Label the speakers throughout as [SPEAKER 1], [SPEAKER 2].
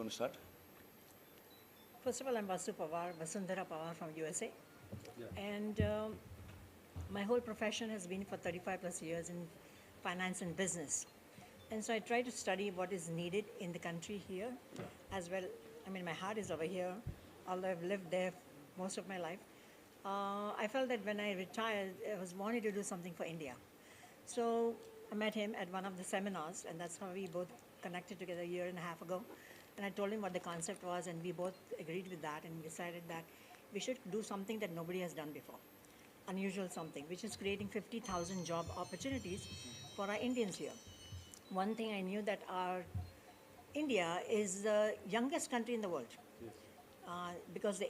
[SPEAKER 1] want to start?
[SPEAKER 2] First of all, I'm Vasu Pawar, Vasundhara Pawar from USA.
[SPEAKER 1] Yeah.
[SPEAKER 2] And my whole profession has been for 35 plus years in finance and business. And so I try to study what is needed in the country here as well. I mean, my heart is over here, although I've lived there most of my life. I felt that when I retired, I was wanting to do something for India. So I met him at one of the seminars, and that's how we both connected together a year and a half ago. And I told him what the concept was, and we both agreed with that and decided that we should do something that nobody has done before, unusual something, which is creating 50,000 job opportunities for our Indians here. One thing I knew that our India is the youngest country in the world. Because the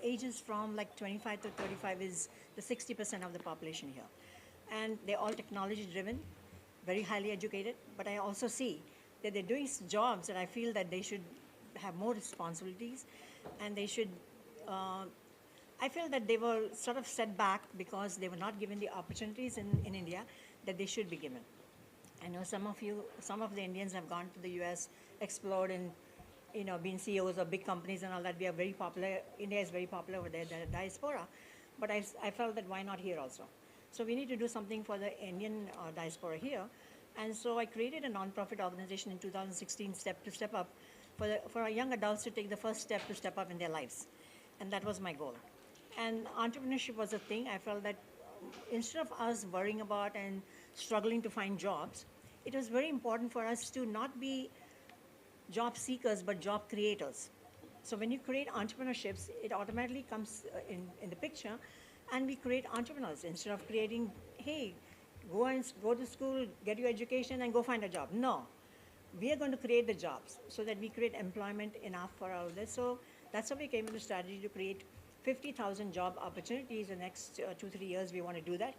[SPEAKER 2] ages from like 25 to 35 is the 60% of the population here. And they're all technology driven, very highly educated, but I also see that they're doing jobs that I feel that they should have more responsibilities and they should, I feel that they were sort of set back because they were not given the opportunities in India that they should be given. I know some of the Indians have gone to the US, explored and been CEOs of big companies and all that. We are very popular. India is very popular over there, the diaspora. But I felt that why not here also? So we need to do something for the Indian diaspora here. And so I created a non-profit organization in 2016, Step to Step Up, for our young adults to take the first step to step up in their lives. And that was my goal. And entrepreneurship was a thing. I felt that instead of us worrying about and struggling to find jobs, it was very important for us to not be job seekers but job creators. So when you create entrepreneurships, it automatically comes in the picture, and we create entrepreneurs instead of creating, hey, go to school, get your education, and go find a job. No, we are going to create the jobs so that we create employment enough for all this. So that's how we came with the strategy to create 50,000 job opportunities in the next 2-3 years. We want to do that.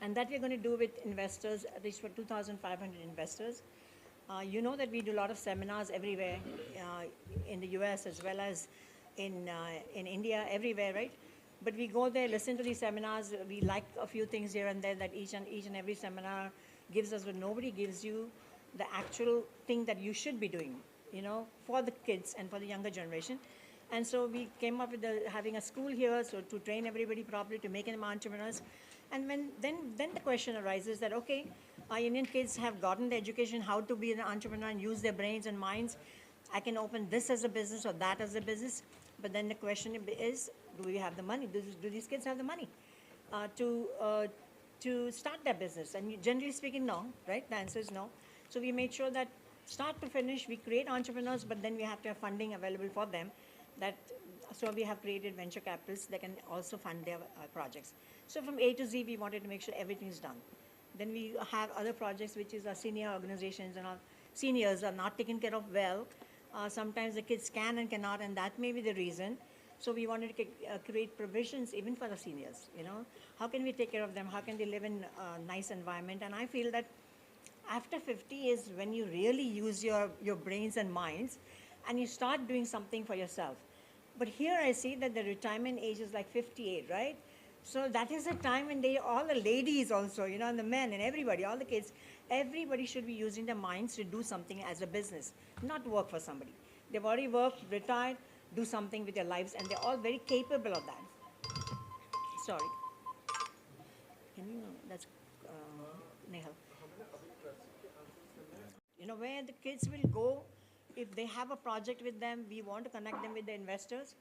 [SPEAKER 2] And that we're going to do with investors, at least for 2,500 investors. You know that we do a lot of seminars everywhere in the US as well as in India, everywhere, right? But we go there, listen to these seminars. We like a few things here and there that each and every seminar gives us, but nobody gives you the actual thing that you should be doing, for the kids and for the younger generation. And so we came up with having a school here, so to train everybody properly, to make them entrepreneurs. And then the question arises that, okay, our Indian kids have gotten the education how to be an entrepreneur and use their brains and minds. I can open this as a business or that as a business. But then the question is, do we have the money? Do these kids have the money to start their business? And generally speaking, no, right? The answer is no. So we made sure that start to finish, we create entrepreneurs, but then we have to have funding available for them. So we have created venture capitalists that can also fund their projects. So from A to Z, we wanted to make sure everything is done. Then we have other projects, which is our senior organizations, and our seniors are not taken care of well. Sometimes the kids can and cannot, and that may be the reason. So we wanted to create provisions even for the seniors. How can we take care of them? How can they live in a nice environment? And I feel that after 50 is when you really use your brains and minds, and you start doing something for yourself. But here I see that the retirement age is like 58, right? So that is the time when all the ladies also, and the men and everybody, all the kids, everybody should be using their minds to do something as a business, not work for somebody. They've already worked, retired, do something with their lives, and they're all very capable of that. Sorry. Can you, that's Nehal. Where the kids will go, if they have a project with them, we want to connect them with the investors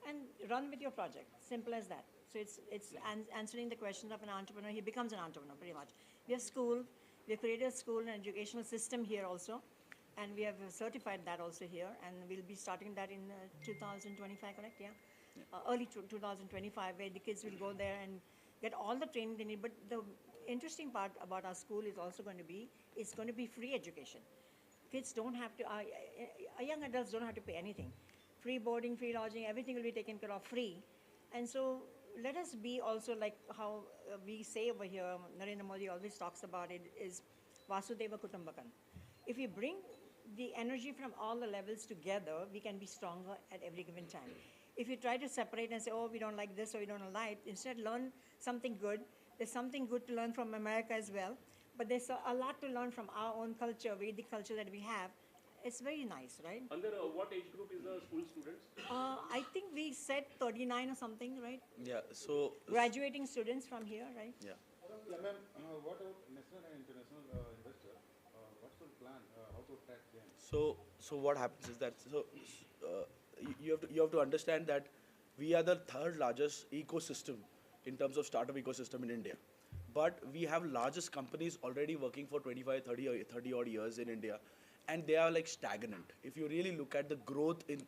[SPEAKER 2] and run with your project. Simple as that. So it's answering the question of an entrepreneur. He becomes an entrepreneur pretty much. We have school. We have created a school and educational system here also. And we have certified that also here. And we'll be starting that in 2025, correct? Yeah. Early 2025, where the kids will go there and get all the training they need. But the interesting part about our school is also going to be, it's going to be free education. Kids don't have to, young adults don't have to pay anything. Free boarding, free lodging, everything will be taken care of free. And so let us be also like how we say over here, Narendra Modi always talks about it, is Vasudeva Kutumbakam. If we bring the energy from all the levels together, we can be stronger at every given time. If you try to separate and say, oh, we don't like this or we don't like, instead learn something good. There's something good to learn from America as well. But there's a lot to learn from our own culture, Vedic culture that we have, it's very nice, right?
[SPEAKER 1] Under what age group is the school students?
[SPEAKER 2] I think we said 39 or something, right?
[SPEAKER 3] Yeah. So
[SPEAKER 2] Graduating students from here, right?
[SPEAKER 3] yeah.
[SPEAKER 4] Yeah, ma'am, what about national and international investor? What's the plan? How to attract them?
[SPEAKER 3] So what happens is that you have to understand that we are the third largest ecosystem in terms of startup ecosystem in India. But we have largest companies already working for 25, 30 odd years in India, and they are like stagnant. If you really look at the growth in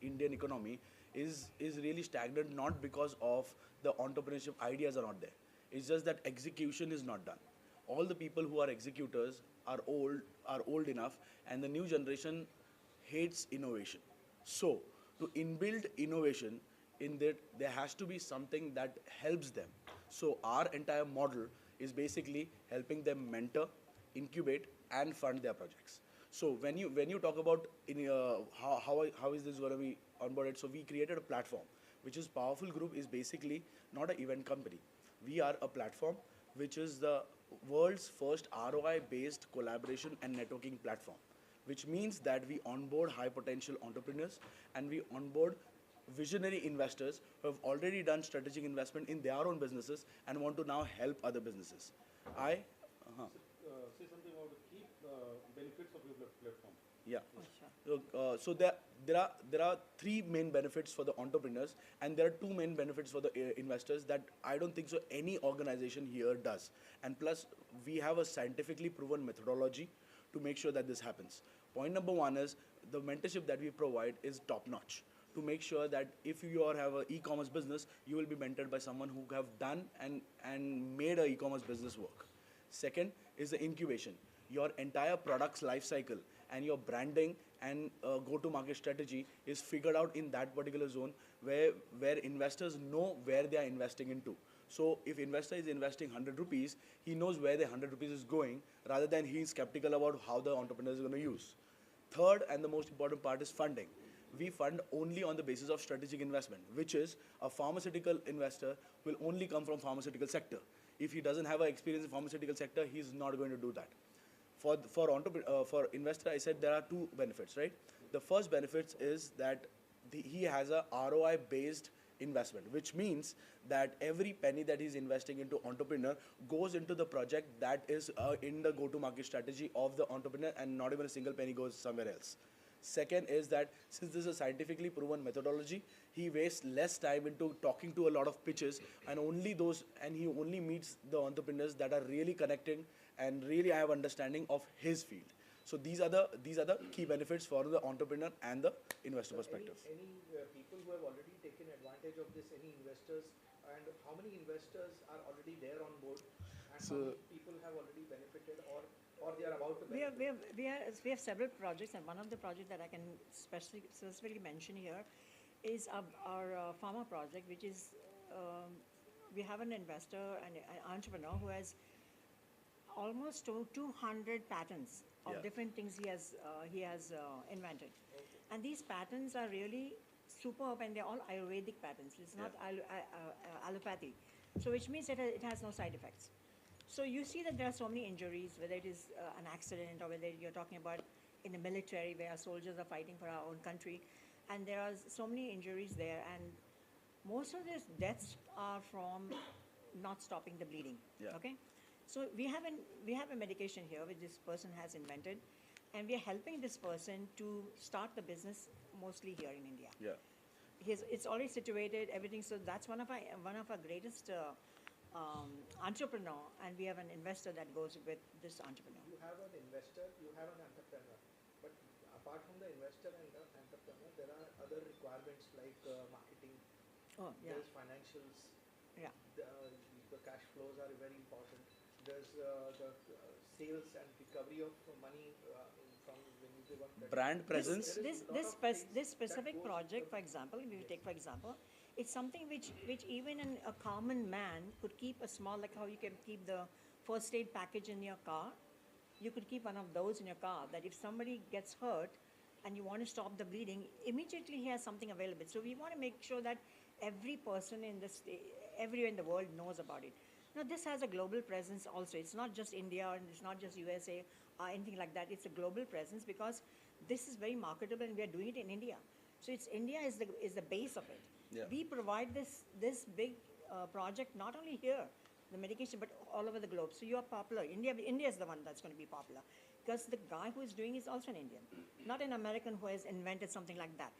[SPEAKER 3] Indian economy, is really stagnant, not because of the entrepreneurship ideas are not there. It's just that execution is not done. All the people who are executors are old enough, and the new generation hates innovation. So, to inbuild innovation in that, there has to be something that helps them. So, our entire model is basically helping them mentor, incubate, and fund their projects. So, when you talk about how is this going to be onboarded? So, we created a platform, which is Powerful Group is basically not an event company. We are a platform which is the world's first ROI-based collaboration and networking platform, which means that we onboard high potential entrepreneurs and we onboard visionary investors who have already done strategic investment in their own businesses and want to now help other businesses. I,
[SPEAKER 4] Say something about the key benefits of your platform.
[SPEAKER 3] yeah.
[SPEAKER 2] Oh, sure.
[SPEAKER 3] So there are three main benefits for the entrepreneurs, and there are two main benefits for the investors that I don't think so any organization here does. And plus, we have a scientifically proven methodology to make sure that this happens. Point number one is the mentorship that we provide is top notch. To make sure that if you have an e-commerce business, you will be mentored by someone who have done and made an e-commerce business work. Second is the incubation. Your entire product's life cycle and your branding and go-to-market strategy is figured out in that particular zone where investors know where they are investing into. So if investor is investing 100 rupees, he knows where the 100 rupees is going rather than he is skeptical about how the entrepreneur is going to use. Third and the most important part is funding. We fund only on the basis of strategic investment, which is a pharmaceutical investor will only come from pharmaceutical sector. If he doesn't have an experience in pharmaceutical sector, he's not going to do that. For investor, I said there are two benefits, right? The first benefits is that he has a ROI based investment, which means that every penny that he's investing into entrepreneur goes into the project that is in the go-to-market strategy of the entrepreneur, and not even a single penny goes somewhere else. Second is that since this is a scientifically proven methodology, he wastes less time into talking to a lot of pitches, and he only meets the entrepreneurs that are really connecting and really have understanding of his field. So these are the key benefits for the entrepreneur and the investor perspective.
[SPEAKER 5] Any people who have already taken advantage of this, any investors, and how many investors are already there on board, and how many people have already benefited or they are about to benefit?
[SPEAKER 2] We have several projects, and one of the projects that I can specifically mention here is our pharma project, which is we have an investor and an entrepreneur who has almost 200 patents of
[SPEAKER 3] Yeah.
[SPEAKER 2] different things he has invented, and these patents are really superb, and they're all Ayurvedic patents. It's not allopathy, so which means that it has no side effects. So you see that there are so many injuries, whether it is an accident or whether you're talking about in the military where our soldiers are fighting for our own country, and there are so many injuries there, and most of these deaths are from not stopping the bleeding.
[SPEAKER 3] Yeah.
[SPEAKER 2] Okay, so we have a medication here which this person has invented, and we are helping this person to start the business mostly here in India.
[SPEAKER 3] Yeah.
[SPEAKER 2] It's already situated, everything. So that's one of our greatest entrepreneur, and we have an investor that goes with this entrepreneur.
[SPEAKER 5] You have an investor, you have an entrepreneur, but apart from the investor and the entrepreneur, there are other requirements like marketing,
[SPEAKER 2] Oh yeah,
[SPEAKER 5] there's financials,
[SPEAKER 2] yeah.
[SPEAKER 5] the cash flows are very important. There's the sales and recovery of money from when you give on credit.
[SPEAKER 3] Brand presence.
[SPEAKER 5] There is a lot of things
[SPEAKER 2] This
[SPEAKER 5] that
[SPEAKER 2] specific
[SPEAKER 5] goes
[SPEAKER 2] project,
[SPEAKER 5] into-
[SPEAKER 2] for example, if you take for example, it's something which even a common man could keep a small, like how you can keep the first aid package in your car. You could keep one of those in your car, that if somebody gets hurt and you want to stop the bleeding, immediately he has something available. So we want to make sure that every person in this, everywhere in the world knows about it. Now this has a global presence also. It's not just India and it's not just USA or anything like that. It's a global presence because this is very marketable and we are doing it in India. So it's India is the base of it.
[SPEAKER 3] Yeah.
[SPEAKER 2] We provide this big project not only here, the medication, but all over the globe. So you are popular. India is the one that's going to be popular because the guy who is doing is also an Indian, not an American who has invented something like that.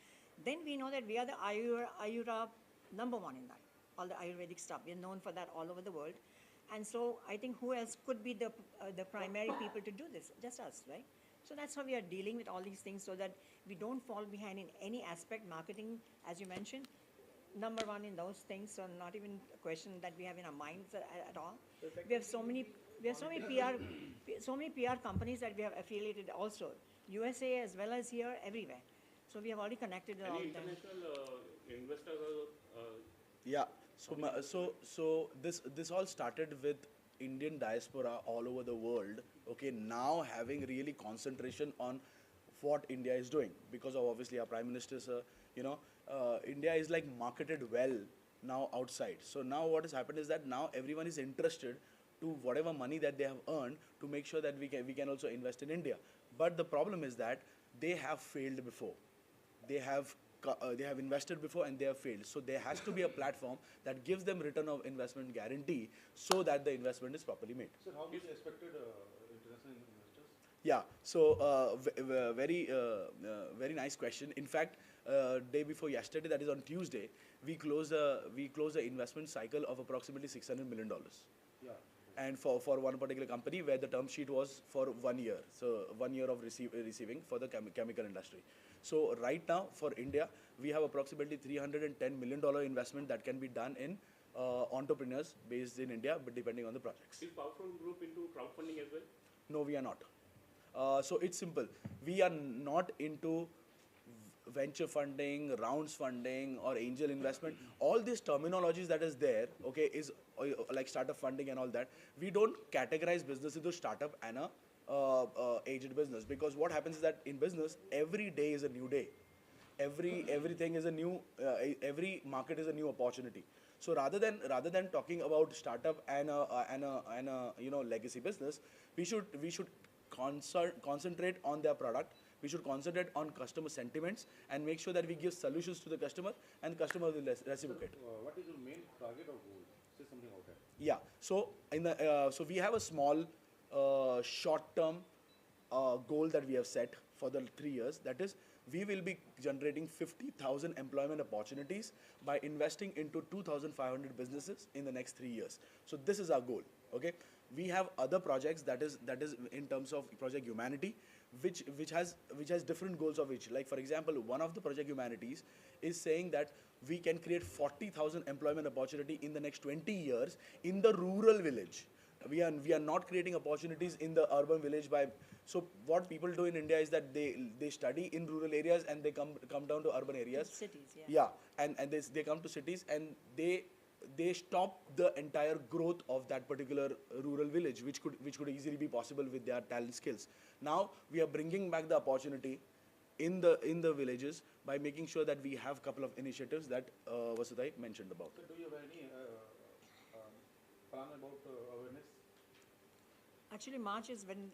[SPEAKER 2] Then we know that we are the Ayurveda number one in that, all the Ayurvedic stuff. We are known for that all over the world. And so I think who else could be the primary people to do this? Just us, right? So that's how we are dealing with all these things so that we don't fall behind in any aspect. Marketing, as you mentioned, number one in those things, so not even a question that we have in our minds at all. We have so many PR companies that we have affiliated also, USA as well as here, everywhere. So we have already connected with all
[SPEAKER 1] Any
[SPEAKER 2] of them.
[SPEAKER 1] international investors
[SPEAKER 3] Yeah. So this all started with Indian diaspora all over the world. Okay, now having really concentration on what India is doing because of obviously our Prime Minister's, India is like marketed well now outside. So now what has happened is that now everyone is interested to whatever money that they have earned to make sure that we can also invest in India. But the problem is that they have failed before. They have invested before and they have failed. So there has to be a platform that gives them return of investment guarantee so that the investment is properly made.
[SPEAKER 4] Sir, how much expected international investors?
[SPEAKER 3] Yeah, so very nice question. In fact, day before yesterday, that is on Tuesday, we closed the investment cycle of approximately $600 million.
[SPEAKER 4] Yeah.
[SPEAKER 3] And for one particular company where the term sheet was for 1 year, so 1 year of receiving for the chemical industry. So right now for India, we have approximately $310 million investment that can be done in entrepreneurs based in India, but depending on the projects.
[SPEAKER 1] is Powerfront Group into crowdfunding as well?
[SPEAKER 3] No, we are not. So it's simple. We are not into venture funding, rounds funding, or angel investment. All these terminologies that is there, okay, is like startup funding and all that. We don't categorize business into startup and a agent business, because what happens is that in business, every day is a new day. Everything is a new. Every market is a new opportunity. So rather than talking about startup and a legacy business, we should concentrate on their product. We should concentrate on customer sentiments and make sure that we give solutions to the customer and the customer will reciprocate.
[SPEAKER 4] What is your main target or goal? Say something about that.
[SPEAKER 3] Yeah. So so we have a small short-term goal that we have set for the 3 years. That is, we will be generating 50,000 employment opportunities by investing into 2,500 businesses in the next 3 years. So this is our goal. Okay. We have other projects that is in terms of Project Humanity, which has different goals of each. Like for example, one of the Project Humanities is saying that we can create 40,000 employment opportunity in the next 20 years in the rural village. We are not creating opportunities in the urban village by. So what people do in India is that they study in rural areas and they come down to urban areas.
[SPEAKER 2] Cities, yeah.
[SPEAKER 3] Yeah, and they come to cities and they stop the entire growth of that particular rural village, which could easily be possible with their talent skills. Now we are bringing back the opportunity in the villages by making sure that we have a couple of initiatives that Vasudhai mentioned about.
[SPEAKER 4] So do you have any plan about awareness?
[SPEAKER 2] Actually, March is when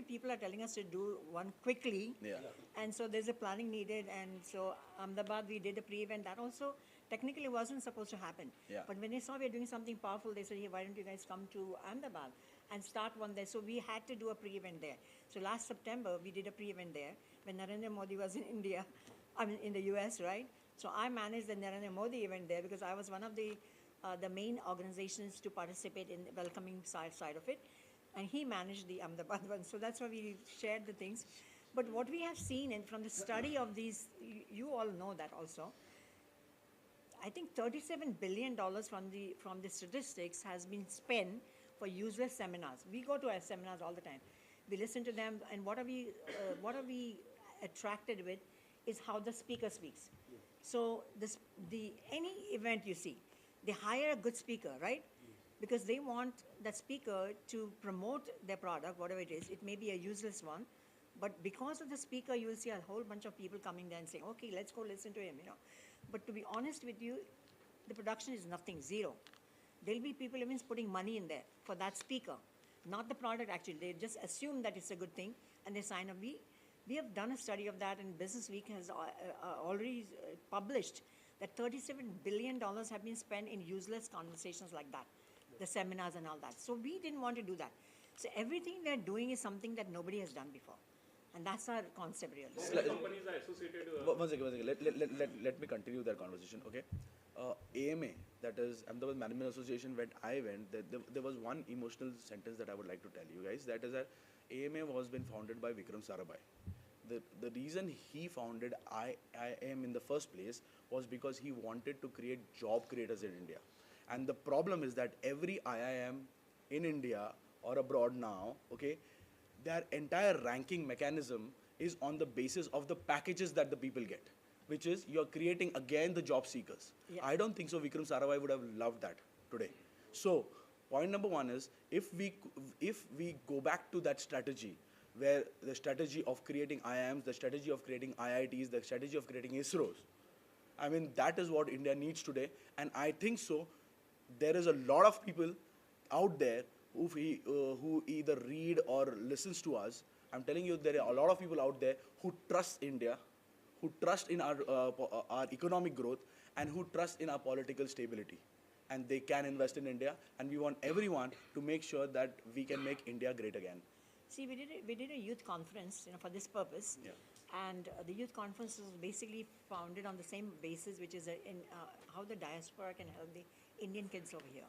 [SPEAKER 2] people are telling us to do one quickly.
[SPEAKER 3] Yeah.
[SPEAKER 2] And so there's a planning needed. And so Ahmedabad, we did a pre-event. That also technically wasn't supposed to happen.
[SPEAKER 3] Yeah.
[SPEAKER 2] But when they saw we were doing something powerful, they said, hey, why don't you guys come to Ahmedabad and start one there? So we had to do a pre-event there. So last September, we did a pre-event there when Narendra Modi was in India, in the US, right? So I managed the Narendra Modi event there because I was one of the main organizations to participate in the welcoming side of it. And he managed the Ahmedabad one. So that's why we shared the things. But what we have seen, and from the study of these, you all know that also, I think $37 billion from the statistics has been spent for useless seminars. We go to our seminars all the time. We listen to them, and what are we attracted with is how the speaker speaks. So any event you see, they hire a good speaker, right? Because they want that speaker to promote their product, whatever it is. It may be a useless one, but because of the speaker, you will see a whole bunch of people coming there and saying, okay, let's go listen to him, But to be honest with you, the production is nothing, zero. There'll be people even putting money in there for that speaker, not the product actually. They just assume that it's a good thing and they sign up. We have done a study of that, and Business Week has already published that $37 billion have been spent in useless conversations like that, the seminars and all that. So we didn't want to do that. So everything we're doing is something that nobody has done before. And that's our concept really.
[SPEAKER 1] How many companies are associated?
[SPEAKER 3] One second. Let me continue that conversation, okay? AMA, that is Ahmedabad Management Association, when I went, there was one emotional sentence that I would like to tell you guys. That is that AMA was been founded by Vikram Sarabhai. The reason he founded IIM in the first place was because he wanted to create job creators in India. And the problem is that every IIM in India or abroad now, okay, their entire ranking mechanism is on the basis of the packages that the people get, which is you're creating again the job seekers.
[SPEAKER 2] Yeah.
[SPEAKER 3] I don't think so Vikram Sarabhai would have loved that today. So point number one is, if we go back to that strategy, where the strategy of creating IIMs, the strategy of creating IITs, the strategy of creating ISROs, I mean, that is what India needs today. And I think so, there is a lot of people out there who either read or listens to us. I'm telling you, there are a lot of people out there who trust India, who trust in our economic growth, and who trust in our political stability. And they can invest in India, and we want everyone to make sure that we can make India great again.
[SPEAKER 2] See, we did a youth conference, for this purpose.
[SPEAKER 3] Yeah.
[SPEAKER 2] And the youth conference was basically founded on the same basis, which is how the diaspora can help the Indian kids over here.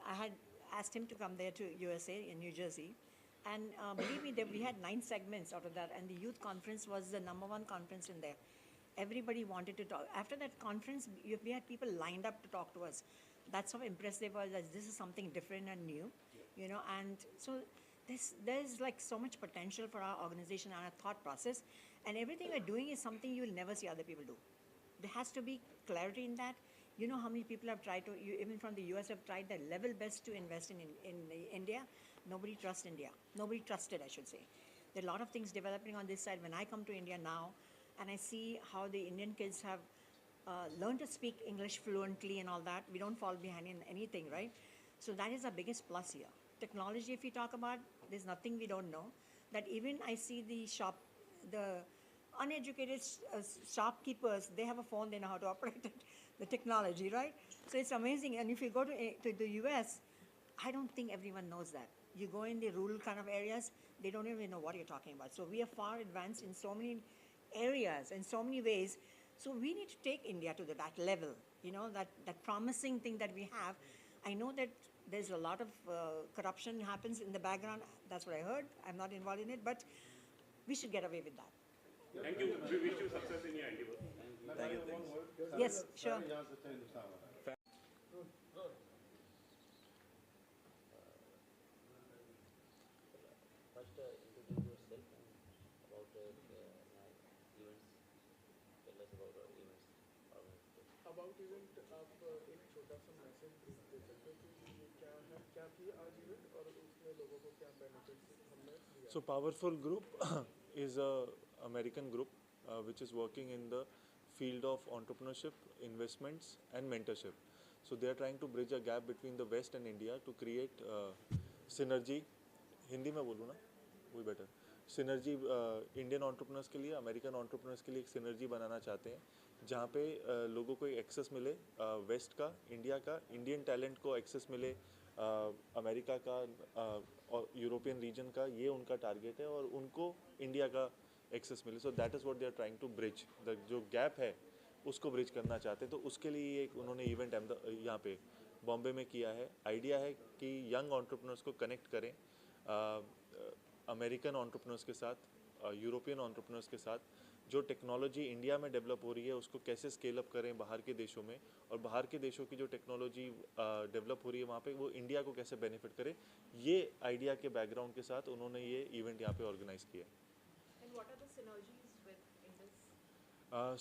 [SPEAKER 2] I had asked him to come there to USA in New Jersey. And believe me, we had 9 segments out of that. And the youth conference was the #1 conference in there. Everybody wanted to talk. After that conference, we had people lined up to talk to us. That's how impressed they were that this is something different and new, and so there's like so much potential for our organization and our thought process, and everything we're doing is something you will never see other people do. There has to be clarity in that. You know how many people have tried to, even from the US, have tried their level best to invest in India. Nobody trusts India. Nobody trusted, I should say. There are a lot of things developing on this side. When I come to India now, and I see how the Indian kids have learned to speak English fluently and all that, we don't fall behind in anything, right? So that is our biggest plus here. Technology, if you talk about, there's nothing we don't know. That even I see the uneducated shopkeepers, they have a phone, they know how to operate it, the technology, right? So it's amazing. And if you go to the US, I don't think everyone knows that. You go in the rural kind of areas, they don't even know what you're talking about. So we are far advanced in so many areas, in so many ways. So we need to take India to that level, that promising thing that we have. I know that there's a lot of corruption happens in the background. That's what I heard. I'm not involved in it, but we should get away with that.
[SPEAKER 1] Thank you. We wish you success in your endeavor.
[SPEAKER 3] Thank you.
[SPEAKER 2] Yes, sure.
[SPEAKER 6] First, introduce yourself and about events. Tell us about our events.
[SPEAKER 5] About event, आप एक छोटा सा message दे सकते हो कि ये क्या है, क्या थी आज इवेंट और उसमें लोगों को क्या बेनिफिट्स हमने लिया?
[SPEAKER 7] So Powerful Group is a American group which is working in the field of entrepreneurship, investments and mentorship. So they are trying to bridge a gap between the West and India to create synergy. Hindi में बोलूँ ना, वही better. Synergy Indian entrepreneurs के लिए, American entrepreneurs के लिए एक synergy बनाना चाहते हैं जहाँ पे लोगों को एक्सेस मिले वेस्ट का, इंडिया का, इंडियन टैलेंट को एक्सेस मिले अमेरिका का और यूरोपियन रीजन का. ये उनका टारगेट है और उनको इंडिया का एक्सेस मिले. So that is what they are trying to bridge. The जो गैप है उसको ब्रिज करना चाहते हैं. तो उसके लिए एक उन्होंने इवेंट यहाँ पे बॉम्बे में किया है. आइडिया है कि यंग एंटरप्रेन्योर्स को कनेक्ट करें अमेरिकन एंटरप्रेन्योर्स के साथ, यूरोपियन एंटरप्रेन्योर्स के साथ. जो टेक्नोलॉजी इंडिया में डेवलप हो रही है उसको कैसे स्केल अप करें बाहर के देशों में, और बाहर के देशों की जो टेक्नोलॉजी डेवलप हो रही है वहाँ पे वो इंडिया को कैसे बेनिफिट करे. ये आइडिया के बैकग्राउंड के साथ उन्होंने ये इवेंट यहाँ पे ऑर्गेनाइज किया.
[SPEAKER 8] And what are the synergies with Indus?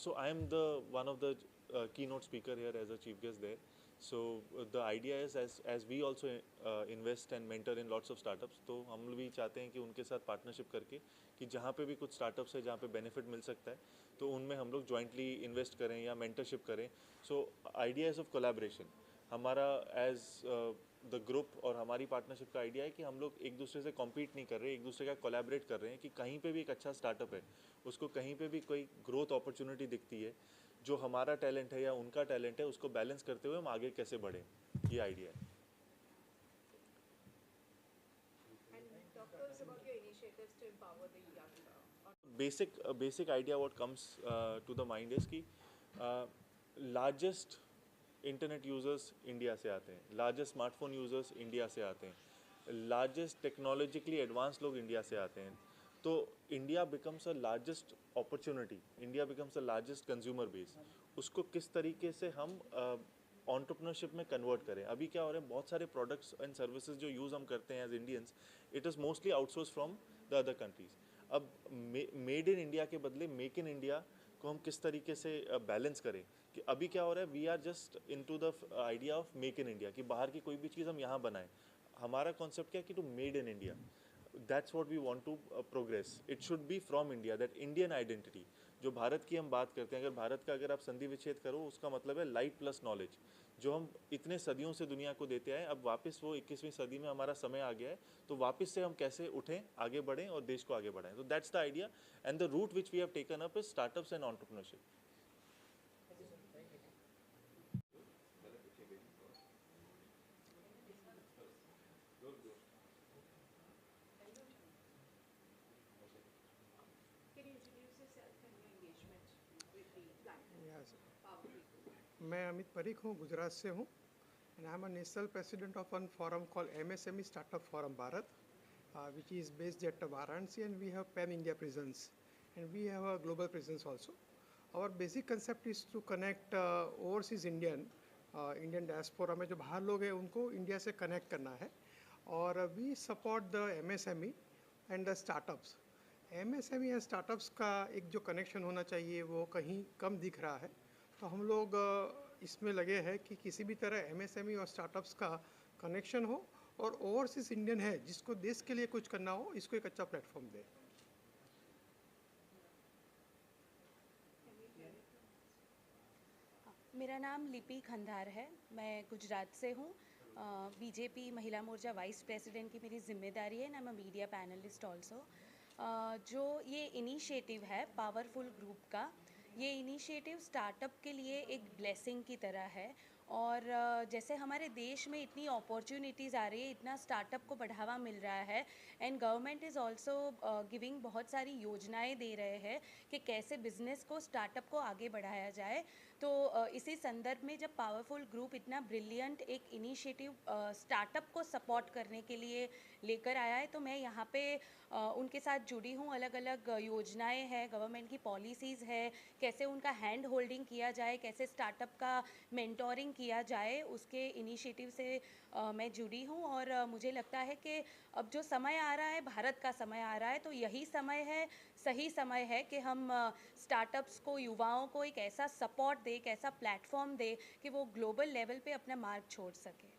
[SPEAKER 7] So I am the one of the keynote speaker here as a chief guest there. So the idea is as we also invest and mentor in lots of startups, तो हम भी चाहते हैं कि उनके साथ partnership करके कि जहाँ पे भी कुछ स्टार्टअप्स है जहाँ पे बेनिफिट मिल सकता है तो उनमें हम लोग जॉइंटली इन्वेस्ट करें या मेंटरशिप करें. So idea is of collaboration. हमारा एज द ग्रुप और हमारी पार्टनरशिप का आइडिया है कि हम लोग एक दूसरे से कॉम्पीट नहीं कर रहे, एक दूसरे का कोलैबोरेट कर रहे हैं कि कहीं पे भी एक अच्छा स्टार्टअप है, उसको कहीं पे भी कोई ग्रोथ अपॉर्चुनिटी दिखती है, जो हमारा टैलेंट है या उनका टैलेंट है, उसको बैलेंस करते हुए हम आगे कैसे बढ़ें, ये आइडिया है.
[SPEAKER 8] And talk to us about your initiatives to empower the young.
[SPEAKER 7] Basic idea what comes to the mind is कि largest इंटरनेट यूज़र्स इंडिया से आते हैं, लार्जेस्ट स्मार्टफोन यूज़र्स इंडिया से आते हैं, लार्जेस्ट टेक्नोलॉजिकली एडवांस लोग India से आते हैं. तो India becomes a largest opportunity, India becomes a largest consumer base. उसको किस तरीके से हम एंटरप्रेन्योरशिप में कन्वर्ट करें. अभी क्या हो रहा है, बहुत सारे प्रोडक्ट्स एंड सर्विसेज जो यूज़ हम करते हैं as Indians, it is mostly outsource from the other countries. अब मेड इन इंडिया के बदले मेक इन इंडिया को हम किस तरीके से बैलेंस करें. कि अभी क्या हो रहा है, we are just into the idea of make in India, कि बाहर की कोई भी चीज़ हम यहाँ बनाएं. हमारा कॉन्सेप्ट क्या है कि to made in India, that's what we want to progress. It should be from India, that Indian identity. जो भारत की हम बात करते हैं, अगर भारत का अगर आप संधि विच्छेद करो, उसका मतलब है लाइट प्लस नॉलेज, जो हम इतने सदियों से दुनिया को देते आए. अब वापस वो 21वीं सदी में हमारा समय आ गया है, तो वापस से हम कैसे उठें, आगे बढ़ें और देश को आगे बढ़ाएं. तो that's the idea and the route which we have taken up is startups and entrepreneurship.
[SPEAKER 8] Can you introduce yourself and your engagement with the platform?
[SPEAKER 5] Yes.
[SPEAKER 8] Power People.
[SPEAKER 5] मैं अमित परीख हूँ, गुजरात से हूँ, and I'm a national president of one forum called MSME Startup Forum Bharat, which is based at Varanasi, and we have pan-India presence, and we have a global presence also. Our basic concept is to connect overseas Indian diaspora में जो बाहर लोग हैं उनको India से connect करना है, और we support the MSME and the startups. MSME या स्टार्टअप्स का एक जो कनेक्शन होना चाहिए वो कहीं कम दिख रहा है, तो हम लोग इसमें लगे हैं कि किसी भी तरह MSME और स्टार्टअप्स का कनेक्शन हो, और ओवरसीज इंडियन है जिसको देश के लिए कुछ करना हो, इसको एक अच्छा प्लेटफॉर्म दे.
[SPEAKER 9] मेरा नाम लिपि खंधार है, मैं गुजरात से हूँ. बीजेपी महिला मोर्चा वाइस प्रेसिडेंट की मेरी जिम्मेदारी है, and I am a media panelist also. जो ये इनिशिएटिव है पावरफुल ग्रुप का, ये इनिशिएटिव स्टार्टअप के लिए एक ब्लेसिंग की तरह है. और जैसे हमारे देश में इतनी अपॉर्चुनिटीज़ आ रही है, इतना स्टार्टअप को बढ़ावा मिल रहा है, and government is also giving बहुत सारी योजनाएं दे रहे हैं कि कैसे बिजनेस को, स्टार्टअप को आगे बढ़ाया जाए. तो इसी संदर्भ में जब पावरफुल ग्रुप इतना ब्रिलियंट एक इनिशिएटिव स्टार्टअप को सपोर्ट करने के लिए लेकर आया है, तो मैं यहाँ पे उनके साथ जुड़ी हूँ. अलग अलग योजनाएं हैं, गवर्नमेंट की पॉलिसीज़ है, कैसे उनका हैंड होल्डिंग किया जाए, कैसे स्टार्टअप का मेंटोरिंग किया जाए, उसके इनिशिएटिव से मैं जुड़ी हूँ. और मुझे लगता है कि अब जो समय आ रहा है, भारत का समय आ रहा है, तो यही समय है, सही समय है कि हम स्टार्टअप्स को, युवाओं को एक ऐसा सपोर्ट दे, एक ऐसा प्लेटफॉर्म दे कि वो ग्लोबल लेवल पे अपना मार्क छोड़ सके.